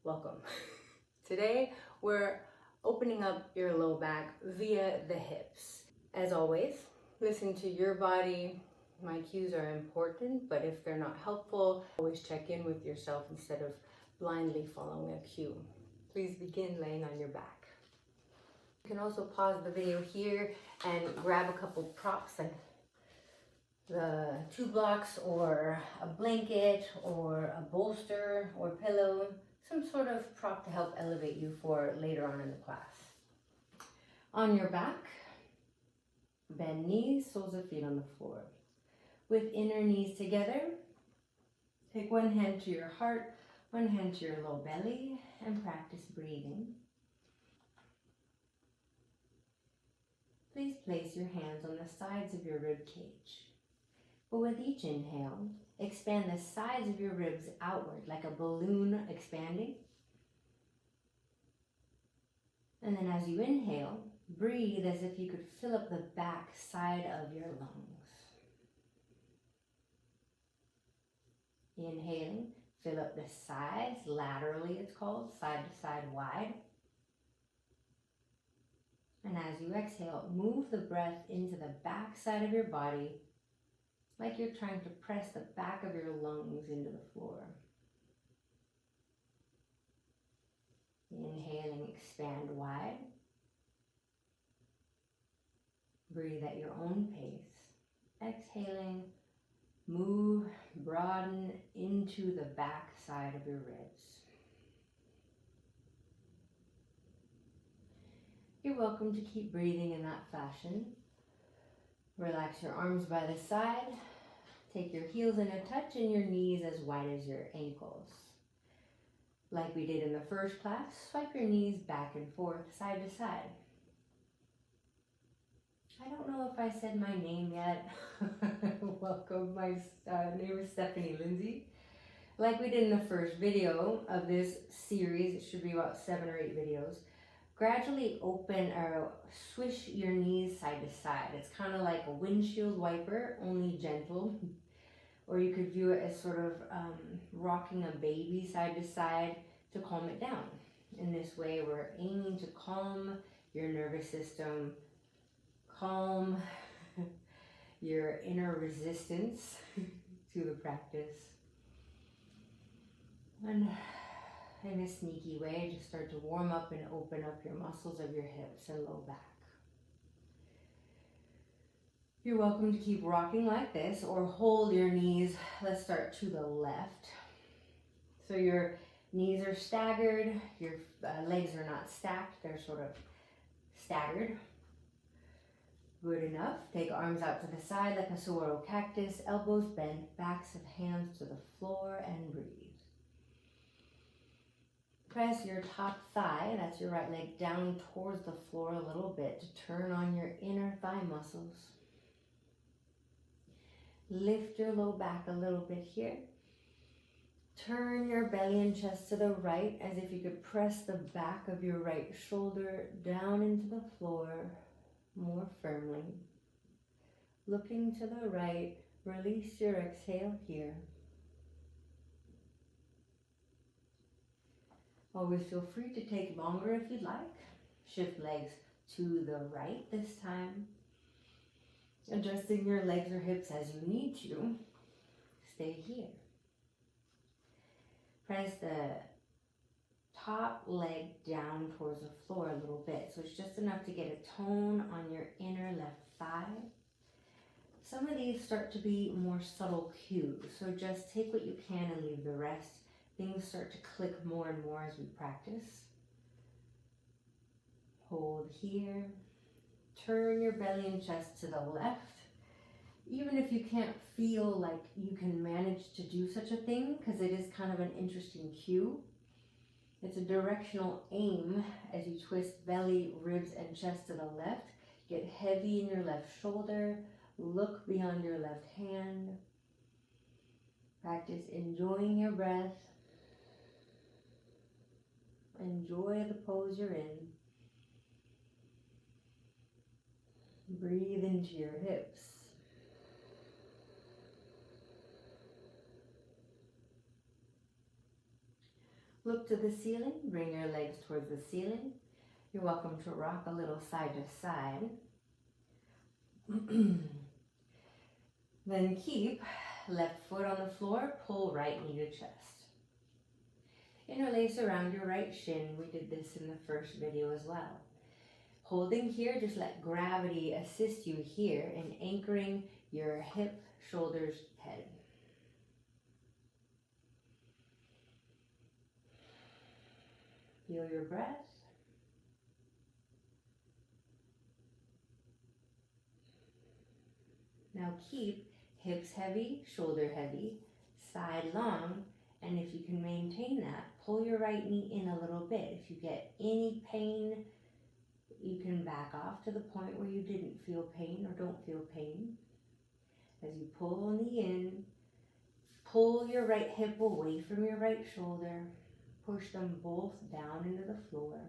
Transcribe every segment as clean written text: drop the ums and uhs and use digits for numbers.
welcome. Today we're opening up your low back via the hips. As always, listen to your body. My cues are important, but if they're not helpful, always check in with yourself instead of blindly following a cue. Please begin laying on your back. You can also pause the video here and grab a couple props like the 2 blocks or a blanket or a bolster or pillow, some sort of prop to help elevate you for later on in the class. On your back, bend knees, soles of feet on the floor. With inner knees together, take one hand to your heart, one hand to your low belly, and practice breathing. Please place your hands on the sides of your rib cage. But with each inhale, expand the sides of your ribs outward like a balloon expanding. And then as you inhale, breathe as if you could fill up the back side of your lungs. Inhaling, fill up the sides, laterally it's called, side to side wide. And as you exhale, move the breath into the back side of your body like you're trying to press the back of your lungs into the floor. Inhaling, expand wide. Breathe at your own pace. Exhaling, move, broaden into the back side of your ribs. You're welcome to keep breathing in that fashion. Relax your arms by the side. Take your heels in a touch and your knees as wide as your ankles. Like we did in the first class, swipe your knees back and forth, side to side. I don't know if I said my name yet. Welcome, my name is Stephani, Lindsey. Like we did in the first video of this series, it should be about 7 or 8 videos. Gradually open or swish your knees side to side. It's kind of like a windshield wiper, only gentle. Or you could view it as sort of rocking a baby side to side to calm it down. In this way, we're aiming to calm your nervous system, calm your inner resistance to the practice. And in a sneaky way, just start to warm up and open up your muscles of your hips and low back. You're welcome to keep rocking like this or hold your knees. Let's start to the left. So your knees are staggered, your legs are not stacked, they're sort of staggered. Good enough. Take arms out to the side like a saguaro cactus, elbows bent, backs of hands to the floor, and breathe. Press your top thigh, that's your right leg, down towards the floor a little bit to turn on your inner thigh muscles. Lift your low back a little bit here. Turn your belly and chest to the right as if you could press the back of your right shoulder down into the floor more firmly. Looking to the right, release your exhale here. Always feel free to take longer if you'd like. Shift legs to the right this time. Adjusting your legs or hips as you need to. Stay here. Press the top leg down towards the floor a little bit. So it's just enough to get a tone on your inner left thigh. Some of these start to be more subtle cues. So just take what you can and leave the rest. Things start to click more and more as we practice. Hold here. Turn your belly and chest to the left. Even if you can't feel like you can manage to do such a thing, because it is kind of an interesting cue. It's a directional aim as you twist belly, ribs, and chest to the left. Get heavy in your left shoulder. Look beyond your left hand. Practice enjoying your breath. Enjoy the pose you're in. Breathe into your hips. Look to the ceiling, bring your legs towards the ceiling. You're welcome to rock a little side to side. Then keep left foot on the floor, pull right knee to chest. Interlace around your right shin. We did this in the first video as well. Holding here, just let gravity assist you here in anchoring your hip, shoulders, head. Feel your breath. Now keep hips heavy, shoulder heavy, side long, and if you can maintain that, pull your right knee in a little bit. If you get any pain, you can back off to the point where you didn't feel pain or don't feel pain. As you pull knee in, pull your right hip away from your right shoulder. Push them both down into the floor.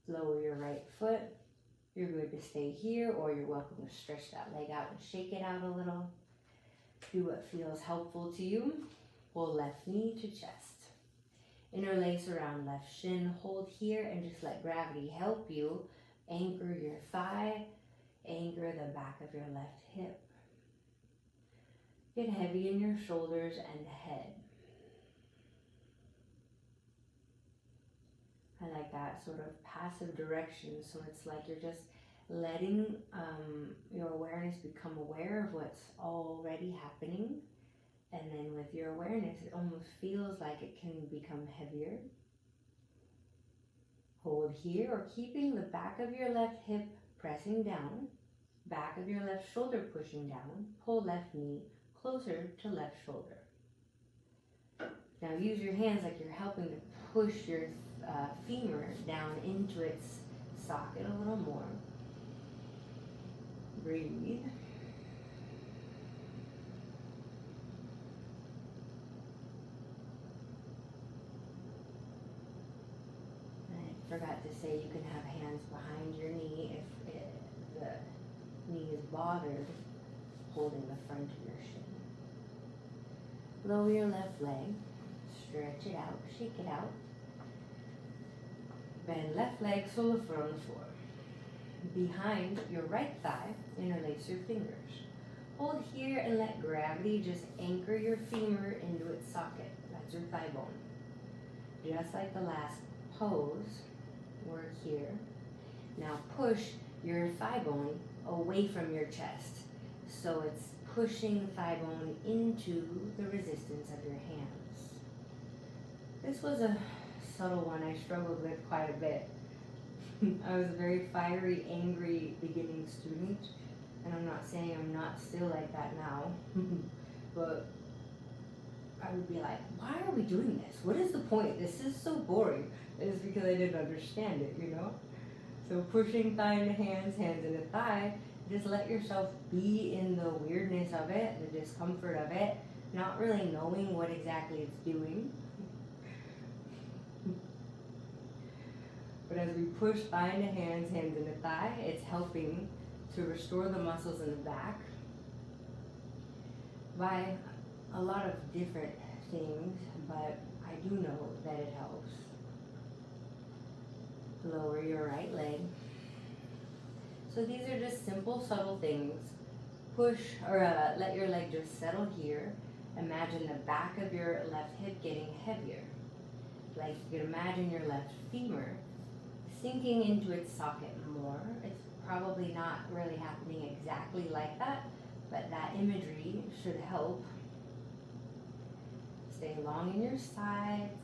Lower your right foot. You're good to stay here, or you're welcome to stretch that leg out and shake it out a little. Do what feels helpful to you. Pull left knee to chest. Interlace around left shin. Hold here and just let gravity help you. Anchor your thigh. Anchor the back of your left hip. Get heavy in your shoulders and head. I like that sort of passive direction, so it's like you're just letting your awareness become aware of what's already happening, and then with your awareness it almost feels like it can become heavier. Hold here, or keeping the back of your left hip pressing down, back of your left shoulder pushing down. Pull left knee closer to left shoulder. Now use your hands like you're helping to push your femur down into its socket a little more. Breathe. I forgot to say you can have hands behind your knee if the knee is bothered, holding the front of your shin. Lower your left leg, stretch it out, shake it out. Bend left leg, sole of foot on the floor. Behind your right thigh, interlace your fingers. Hold here and let gravity just anchor your femur into its socket. That's your thigh bone. Just like the last pose, we're here. Now push your thigh bone away from your chest. So it's pushing the thigh bone into the resistance of your hands. This was a subtle one I struggled with quite a bit. I was a very fiery, angry beginning student, and I'm not saying I'm not still like that now, but I would be like, why are we doing this? What is the point? This is so boring. It's because I didn't understand it, you know? So pushing thigh into hands, hands into thigh, just let yourself be in the weirdness of it, the discomfort of it, not really knowing what exactly it's doing. But as we push thigh into hands, hands into thigh, it's helping to restore the muscles in the back by a lot of different things, but I do know that it helps. Lower your right leg. So these are just simple, subtle things. Push or let your leg just settle here. Imagine the back of your left hip getting heavier. Like you could imagine your left femur sinking into its socket more. It's probably not really happening exactly like that, but that imagery should help. Stay long in your sides,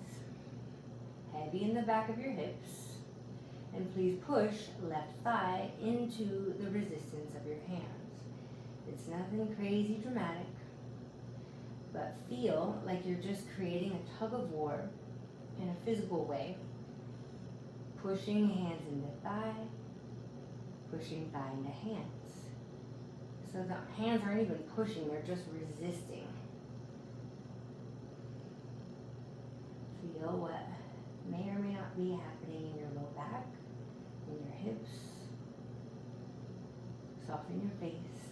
heavy in the back of your hips, and please push left thigh into the resistance of your hands. It's nothing crazy dramatic, but feel like you're just creating a tug of war in a physical way. Pushing hands into thigh, pushing thigh into hands. So the hands aren't even pushing, they're just resisting. Feel what may or may not be happening in your low back, in your hips. Soften your face.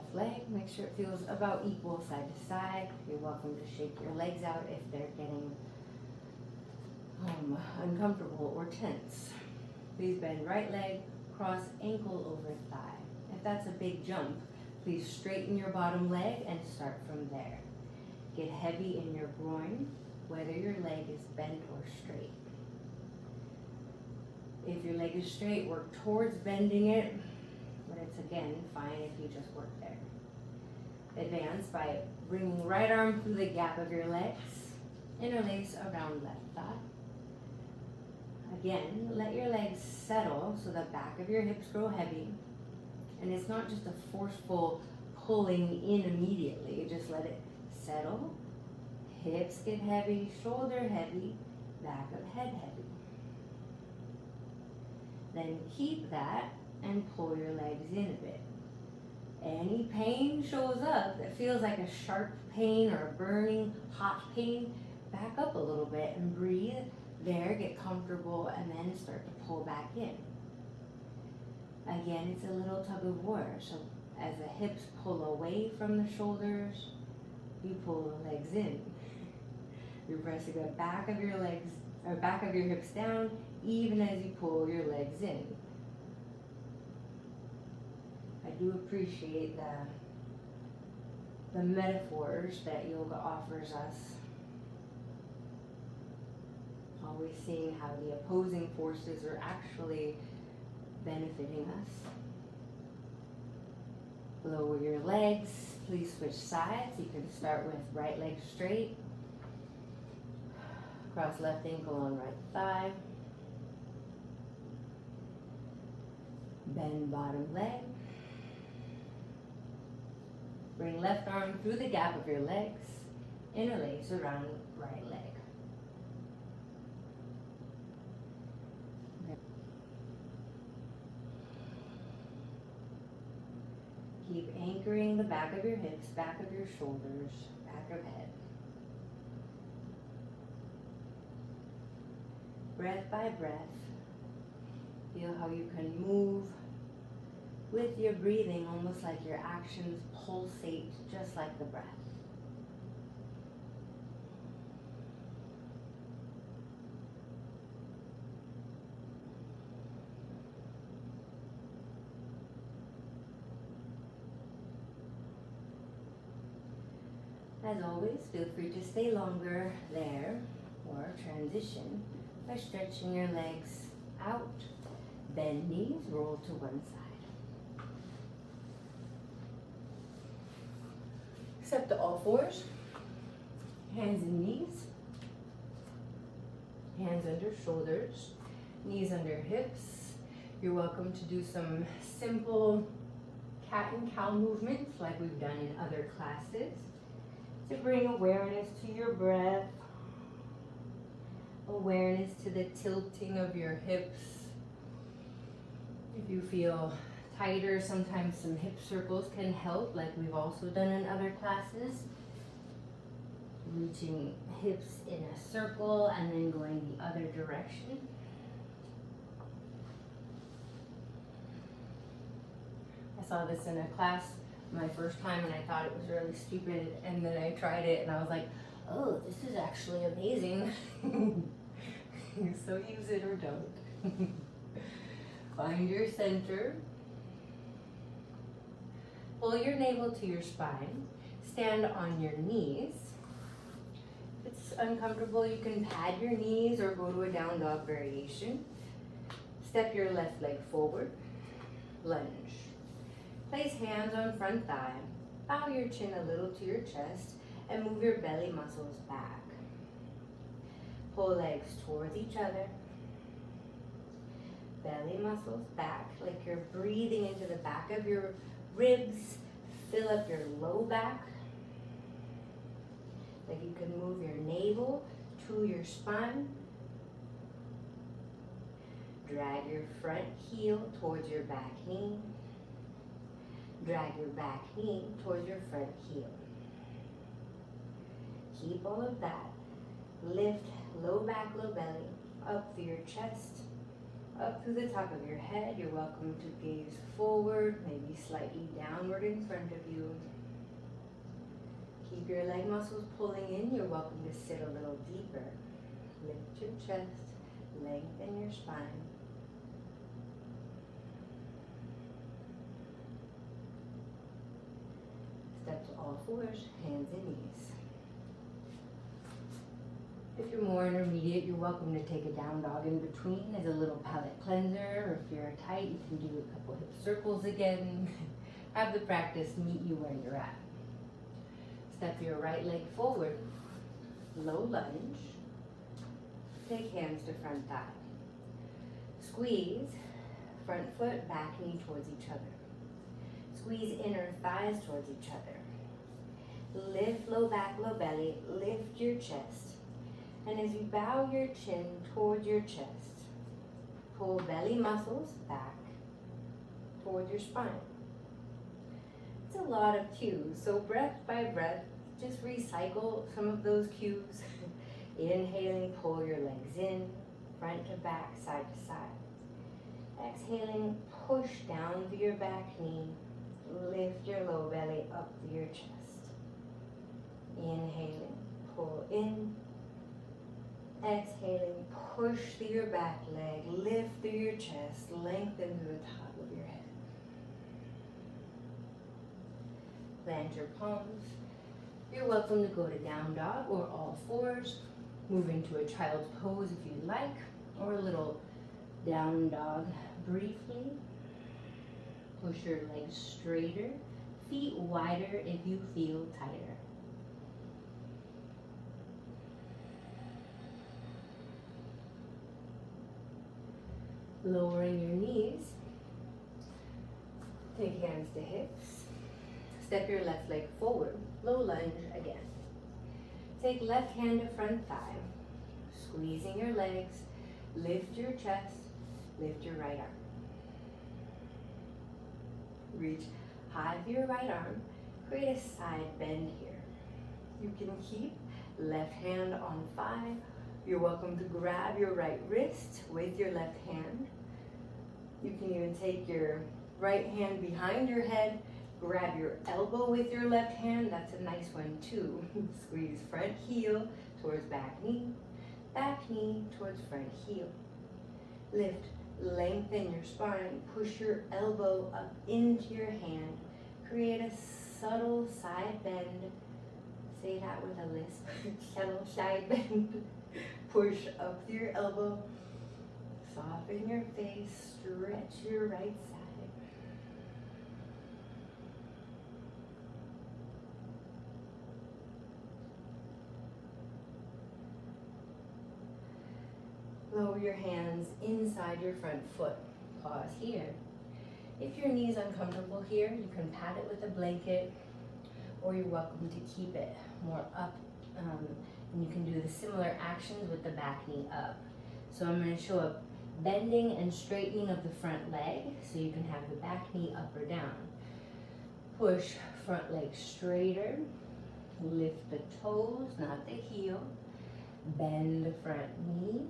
left leg. Make sure it feels about equal side to side. You're welcome to shake your legs out if they're getting uncomfortable or tense. Please bend right leg, cross ankle over thigh. If that's a big jump, please straighten your bottom leg and start from there. Get heavy in your groin, whether your leg is bent or straight. If your leg is straight, work towards bending it, but it's again fine if you just work there. Advance by bringing right arm through the gap of your legs, interlace around left thigh. Again, let your legs settle so the back of your hips grow heavy, and it's not just a forceful pulling in immediately, just let it settle. Hips get heavy, shoulder heavy, back of head heavy. Then keep that and pull your legs in a bit. Any pain shows up that feels like a sharp pain or a burning hot pain, back up a little bit and breathe there, get comfortable, and then start to pull back in. Again, it's a little tug of war. So as the hips pull away from the shoulders, you pull the legs in. You're pressing the back of your legs, or back of your hips down, even as you pull your legs in. I do appreciate the metaphors that yoga offers us. Always seeing how the opposing forces are actually benefiting us. Lower your legs. Please switch sides. You can start with right leg straight. Cross left ankle on right thigh. Bend bottom leg. Bring left arm through the gap of your legs. Interlace around right leg. Keep anchoring the back of your hips, back of your shoulders, back of head. Breath by breath, feel how you can move with your breathing, almost like your actions pulsate just like the breath. As always, feel free to stay longer there or transition by stretching your legs out, bend knees, roll to one side. Step to all fours, hands and knees, hands under shoulders, knees under hips. You're welcome to do some simple cat and cow movements like we've done in other classes to bring awareness to your breath, awareness to the tilting of your hips. If you feel tighter, sometimes some hip circles can help, like we've also done in other classes. Reaching hips in a circle and then going the other direction. I saw this in a class my first time and I thought it was really stupid, and then I tried it and I was like, oh, this is actually amazing. So use it or don't. Find your center. Pull your navel to your spine. Stand on your knees. If it's uncomfortable, you can pad your knees or go to a down dog variation. Step your left leg forward. Lunge. Place hands on front thigh. Bow your chin a little to your chest and move your belly muscles back. Pull legs towards each other. Belly muscles back, like you're breathing into the back of your ribs. Fill up your low back. Like you can move your navel to your spine. Drag your front heel towards your back knee. Drag your back knee towards your front heel. Keep all of that. Lift low back, low belly up through your chest. up to the top of your head. You're welcome to gaze forward, maybe slightly downward in front of you. Keep your leg muscles pulling in. You're welcome to sit a little deeper. Lift your chest, lengthen your spine. Step to all fours, hands and knees. If you're more intermediate, you're welcome to take a down dog in between as a little palate cleanser, or if you're tight, you can do a couple hip circles again. Have the practice meet you where you're at. Step your right leg forward, low lunge. Take hands to front thigh. Squeeze front foot, back knee towards each other. Squeeze inner thighs towards each other. Lift low back, low belly, lift your chest. And as you bow your chin towards your chest, pull belly muscles back towards your spine. It's a lot of cues, so breath by breath, just recycle some of those cues. Inhaling, pull your legs in, front to back, side to side. Exhaling, push down through your back knee, lift your low belly up through your chest. Inhaling, pull in. Exhaling, push through your back leg, lift through your chest, lengthen through the top of your head. Plant your palms. You're welcome to go to down dog or all fours. Move into a child's pose if you'd like, or a little down dog briefly. Push your legs straighter, feet wider if you feel tighter. Lowering your knees. Take hands to hips. Step your left leg forward. Low lunge again. Take left hand to front thigh. Squeezing your legs. Lift your chest. Lift your right arm. Reach high with your right arm. Create a side bend here. You can keep left hand on thigh. You're welcome to grab your right wrist with your left hand. You can even take your right hand behind your head, grab your elbow with your left hand. That's a nice one too. Squeeze front heel towards back knee towards front heel. Lift, lengthen your spine, push your elbow up into your hand. Create a subtle side bend. Say that with a lisp. Subtle side bend. Push up through your elbow. Soften your face. Stretch your right side. Lower your hands inside your front foot. Pause here. If your knee is uncomfortable here, you can pat it with a blanket, or you're welcome to keep it more up. And you can do the similar actions with the back knee up. So I'm going to show a bending and straightening of the front leg, so you can have the back knee up or down. Push front leg straighter. Lift the toes, not the heel. Bend the front knee.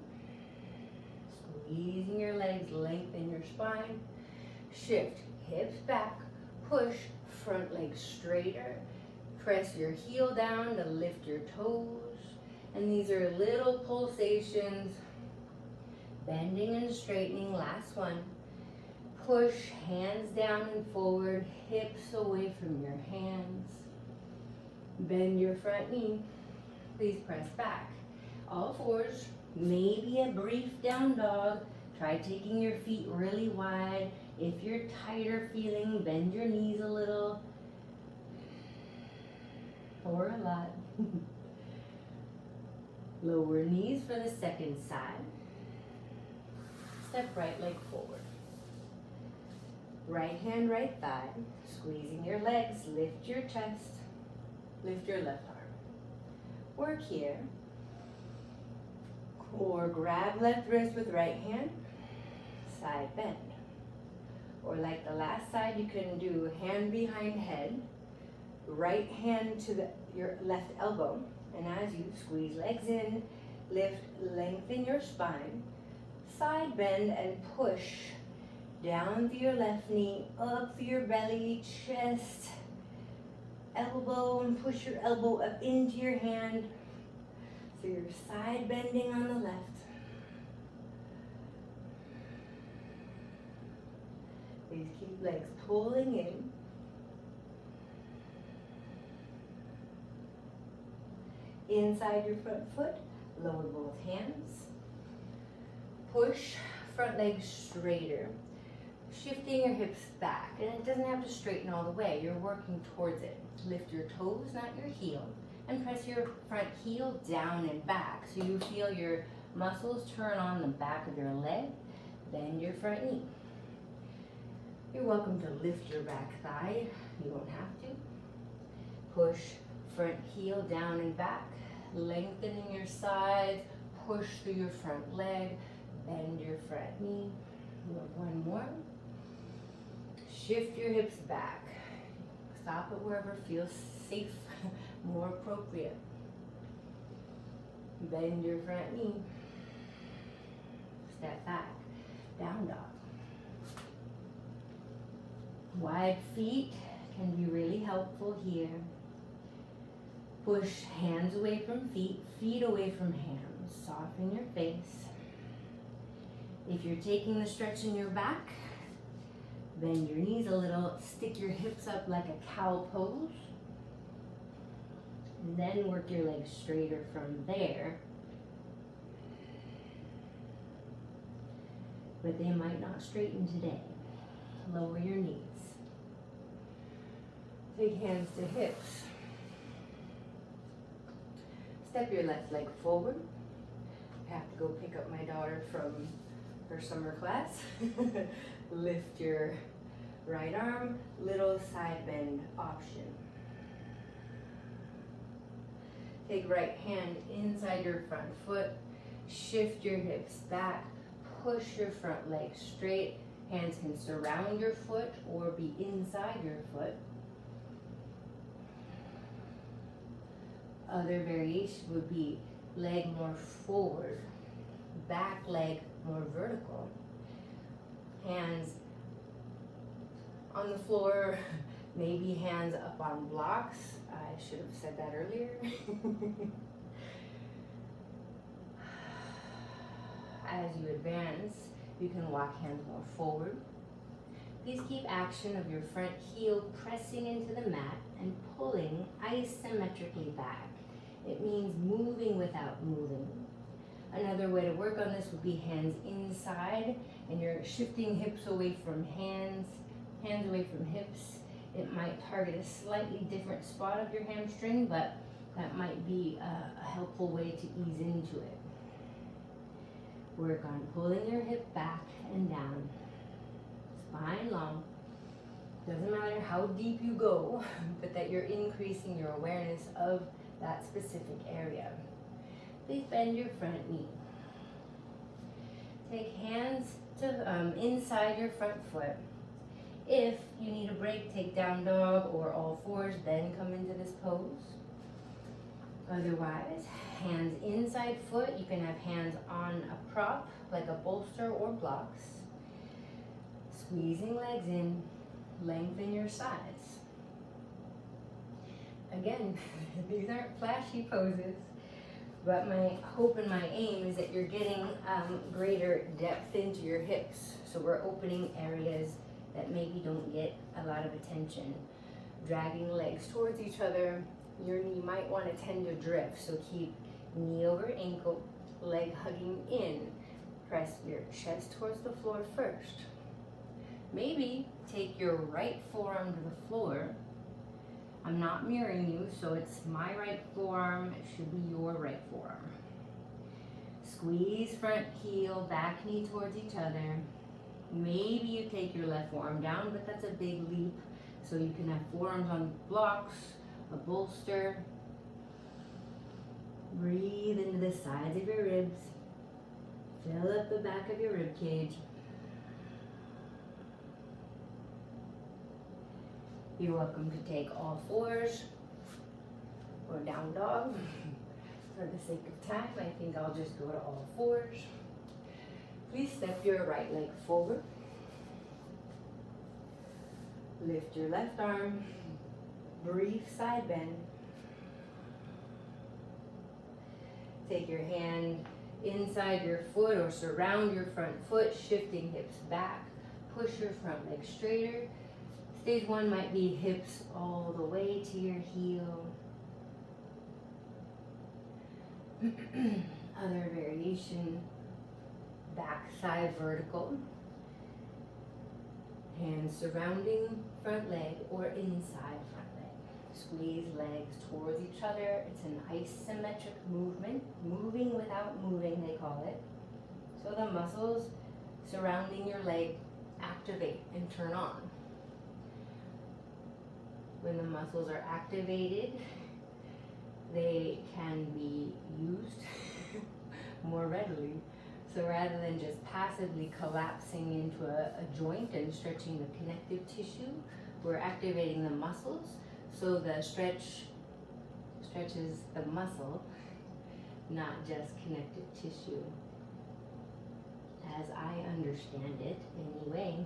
Squeezing your legs, lengthen your spine. Shift hips back. Push front leg straighter. Press your heel down to lift your toes. And these are little pulsations. Bending and straightening, last one. Push hands down and forward, hips away from your hands. Bend your front knee. Please press back. All fours, maybe a brief down dog. Try taking your feet really wide. If you're tighter feeling, bend your knees a little. Or a lot. Lower knees for the second side. Step right leg forward. Right hand, right thigh. Squeezing your legs, lift your chest. Lift your left arm. Work here. Or grab left wrist with right hand. Side bend. Or like the last side, you can do hand behind head. Right hand to your left elbow. And as you squeeze legs in, lift, lengthen your spine. side bend and push down through your left knee, up through your belly, chest, elbow, and push your elbow up into your hand. So you're side bending on the left. Please keep legs pulling in. Inside your front foot, lower both hands. Push front leg straighter, shifting your hips back. And it doesn't have to straighten all the way, you're working towards it. Lift your toes, not your heel, and press your front heel down and back so you feel your muscles turn on the back of your leg. Bend your front knee. You're welcome to lift your back thigh, you don't have to. Push front heel down and back, lengthening your sides, push through your front leg, bend your front knee. One more. Shift your hips back. Stop it wherever feels safe, more appropriate. Bend your front knee. Step back. Down dog. Wide feet can be really helpful here. Push hands away from feet, feet away from hands. Soften your face. If you're taking the stretch in your back, bend your knees a little, stick your hips up like a cow pose, and then work your legs straighter from there. But they might not straighten today. Lower your knees. Take hands to hips. Step your left leg forward. I have to go pick up my daughter from her summer class. Lift your right arm, little side bend option. Take right hand inside your front foot, shift your hips back, push your front leg straight. Hands can surround your foot or be inside your foot. Other variation would be leg more forward, back leg more vertical. Hands on the floor, maybe hands up on blocks. I should have said that earlier. As you advance, you can walk hands more forward. Please keep action of your front heel pressing into the mat and pulling isometrically back. It means moving without moving. Another way to work on this would be hands inside, and you're shifting hips away from hands away from hips. It might target a slightly different spot of your hamstring, but that might be a helpful way to ease into it. Work on pulling your hip back and down. Spine long. Doesn't matter how deep you go, but that you're increasing your awareness of that specific area. Please bend your front knee. Take hands to inside your front foot. If you need a break, take down dog or all fours, then come into this pose. Otherwise, hands inside foot. You can have hands on a prop, like a bolster or blocks. Squeezing legs in, lengthen your sides. Again, these aren't flashy poses, but my hope and my aim is that you're getting greater depth into your hips. So we're opening areas that maybe don't get a lot of attention. Dragging legs towards each other. Your knee might want to tend to drift, so keep knee over ankle, leg hugging in. Press your chest towards the floor first. Maybe take your right forearm to the floor. I'm not mirroring you, so it's my right forearm, it should be your right forearm. Squeeze front heel, back knee towards each other. Maybe you take your left forearm down, but that's a big leap. So you can have forearms on blocks, a bolster. Breathe into the sides of your ribs. Fill up the back of your rib cage. You're welcome to take all fours or down dog. For the sake of time, I think I'll just go to all fours. Please step your right leg forward. Lift your left arm. Brief side bend. Take your hand inside your foot or surround your front foot, shifting hips back. Push your front leg straighter. Stage one might be hips all the way to your heel. Other variation, back thigh vertical. Hands surrounding front leg or inside front leg. Squeeze legs towards each other. It's an isometric movement, moving without moving, they call it. So the muscles surrounding your leg activate and turn on. When the muscles are activated, they can be used more readily. So rather than just passively collapsing into a joint and stretching the connective tissue, we're activating the muscles. So the stretches the muscle, not just connective tissue, as I understand it anyway.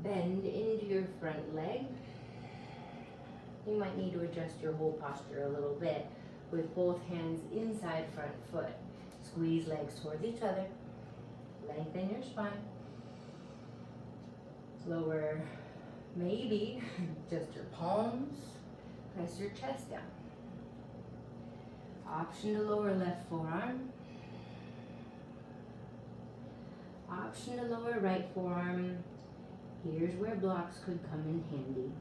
Bend into your front leg. You might need to adjust your whole posture a little bit with both hands inside front foot. Squeeze legs towards each other. Lengthen your spine. Lower, maybe just your palms. Press your chest down. Option to lower left forearm. Option to lower right forearm. Here's where blocks could come in handy.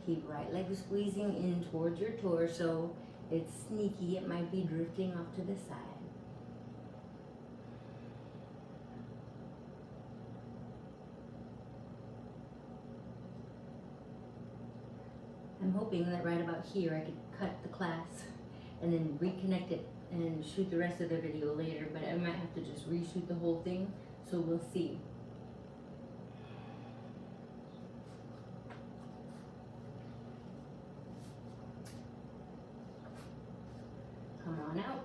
Keep right leg squeezing in towards your torso. It's sneaky, it might be drifting off to the side. I'm hoping that right about here I could cut the class and then reconnect it and shoot the rest of the video later, but I might have to just reshoot the whole thing, so we'll see. Come on out.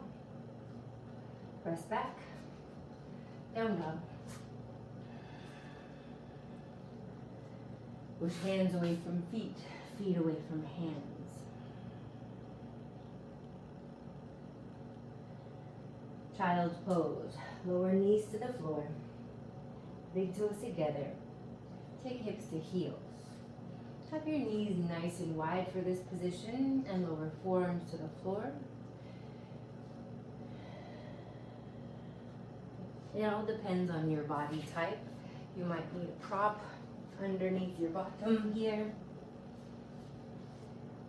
Press back. Down dog. Push hands away from feet, feet away from hands. Child's pose. Lower knees to the floor. Big toes together. Take hips to heels. Tuck your knees nice and wide for this position and lower forearms to the floor. It all depends on your body type. You might need a prop underneath your bottom here.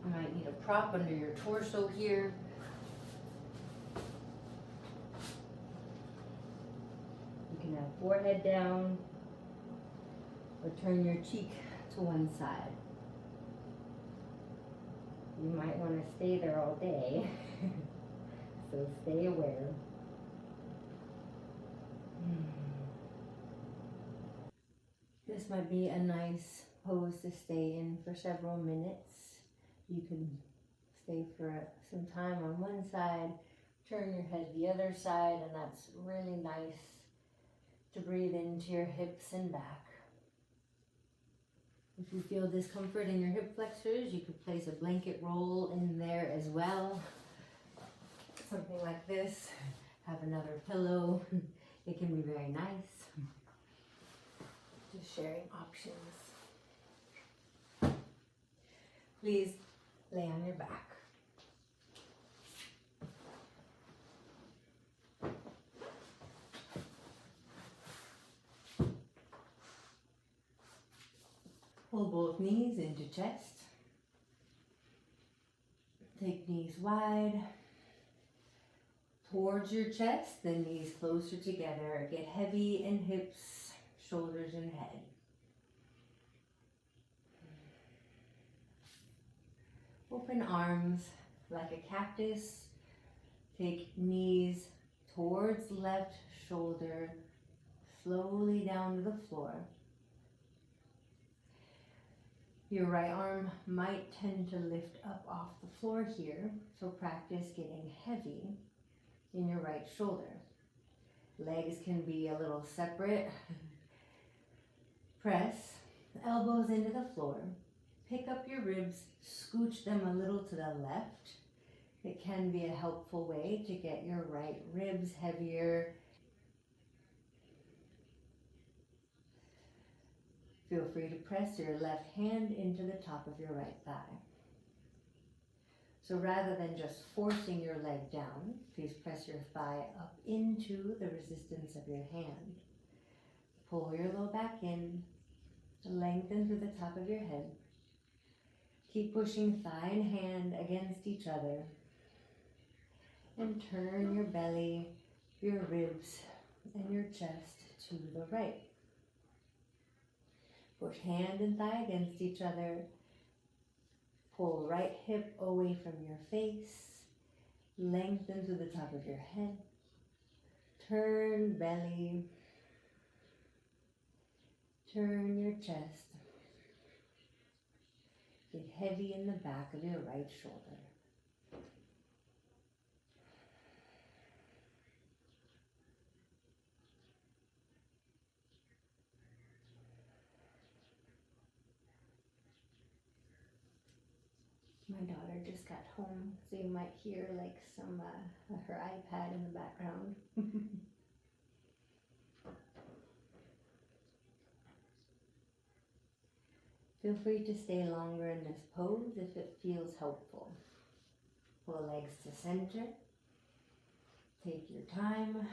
You might need a prop under your torso here. You can have forehead down or turn your cheek to one side. You might want to stay there all day, so stay aware. This might be a nice pose to stay in for several minutes. You can stay for some time on one side, turn your head the other side, and that's really nice to breathe into your hips and back. If you feel discomfort in your hip flexors, you could place a blanket roll in there as well. Something like this. Have another pillow. It can be very nice. Just sharing options. Please lay on your back. Pull both knees into chest. Take knees wide towards your chest, then knees closer together. Get heavy in hips, shoulders, and head. Open arms like a cactus. Take knees towards left shoulder, slowly down to the floor. Your right arm might tend to lift up off the floor here, so practice getting heavy in your right shoulder. Legs can be a little separate. Press elbows into the floor. Pick up your ribs, scooch them a little to the left. It can be a helpful way to get your right ribs heavier. Feel free to press your left hand into the top of your right thigh. So rather than just forcing your leg down, please press your thigh up into the resistance of your hand. Pull your low back in, lengthen through the top of your head. Keep pushing thigh and hand against each other. And turn your belly, your ribs, and your chest to the right. Push hand and thigh against each other. Pull right hip away from your face. Lengthen through the top of your head. Turn belly. Turn your chest. Get heavy in the back of your right shoulder. My daughter just got home, so you might hear like some her iPad in the background. Feel free to stay longer in this pose if it feels helpful. Pull legs to center. Take your time.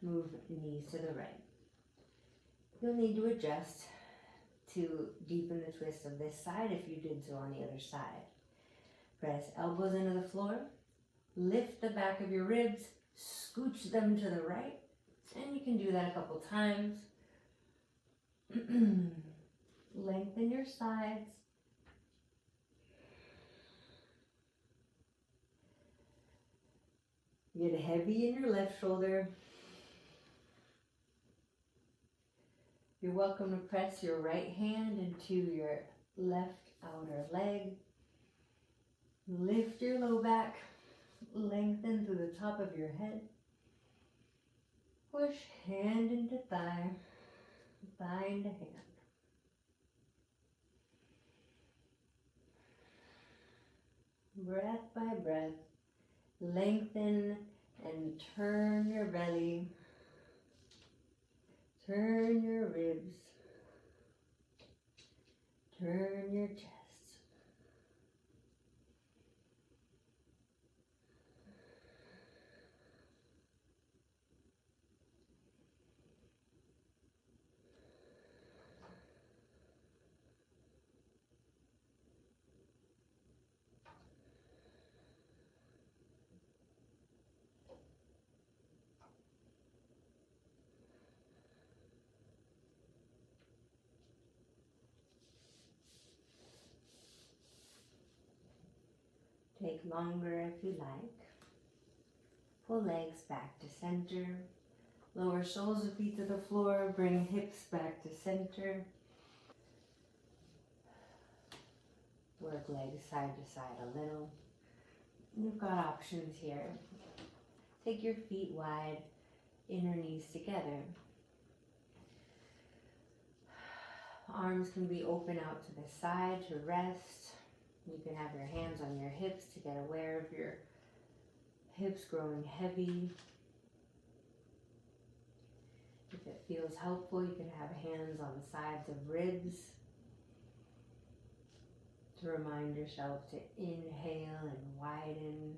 Move knees to the right. You'll need to adjust to deepen the twist of this side if you did so on the other side. Press elbows into the floor. Lift the back of your ribs. Scooch them to the right. And you can do that a couple times. Lengthen your sides. Get heavy in your left shoulder. You're welcome to press your right hand into your left outer leg. Lift your low back. Lengthen through the top of your head. Push hand into thigh. Thigh into hand. Breath by breath, lengthen and turn your belly, turn your ribs, turn your chest. Take longer if you like. Pull legs back to center. Lower soles of feet to the floor. Bring hips back to center. Work legs side to side a little. You've got options here. Take your feet wide, inner knees together. Arms can be open out to the side to rest. You can have your hands on your hips to get aware of your hips growing heavy. If it feels helpful, you can have hands on the sides of ribs to remind yourself to inhale and widen.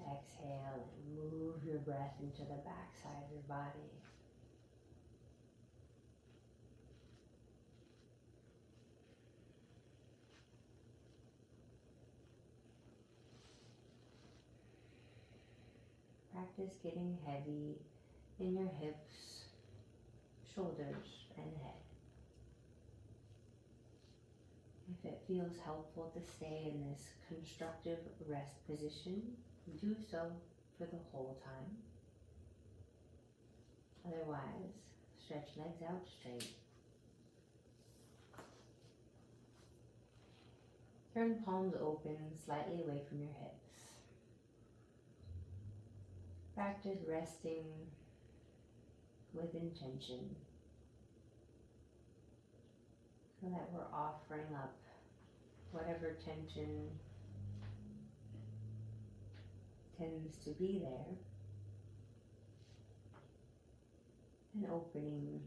Exhale and move your breath into the back side of your body. Practice getting heavy in your hips, shoulders, and head. If it feels helpful to stay in this constructive rest position, do so for the whole time. Otherwise, stretch legs out straight. Turn palms open slightly away from your hips. Practice resting with intention so that we're offering up whatever tension tends to be there and opening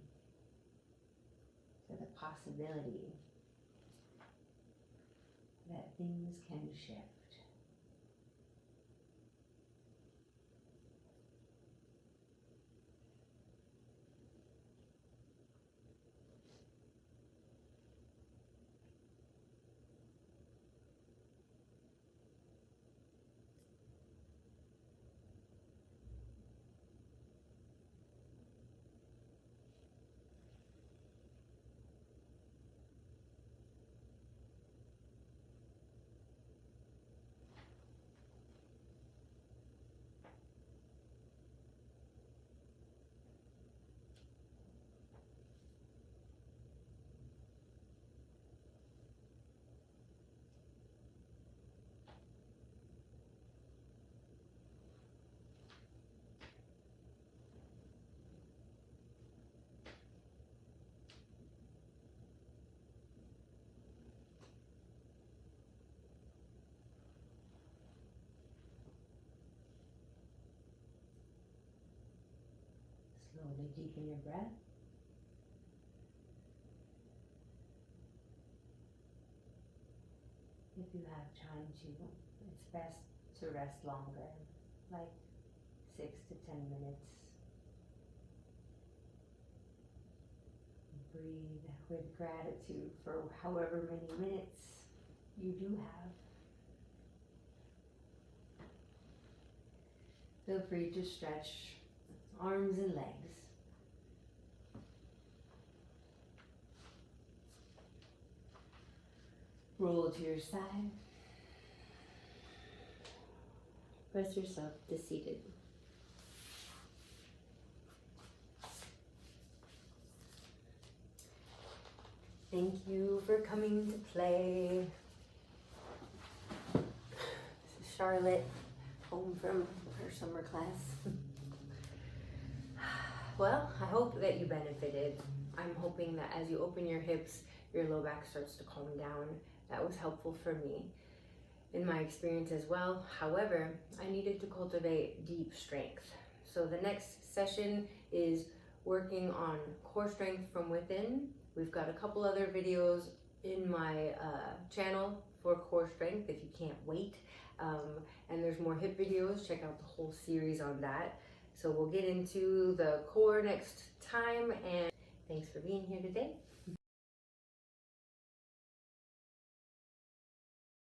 to the possibility that things can shift. Slowly deepen your breath. If you have time to, it's best to rest longer, like 6 to 10 minutes. Breathe with gratitude for however many minutes you do have. Feel free to stretch arms and legs. Roll to your side. Press yourself to seated. Thank you for coming to play. This is Charlotte, home from her summer class. Well, I hope that you benefited. I'm hoping that as you open your hips, your low back starts to calm down. That was helpful for me in my experience as well. However, I needed to cultivate deep strength. So the next session is working on core strength from within. We've got a couple other videos in my channel for core strength if you can't wait. And there's more hip videos. Check out the whole series on that. So we'll get into the core next time, and thanks for being here today.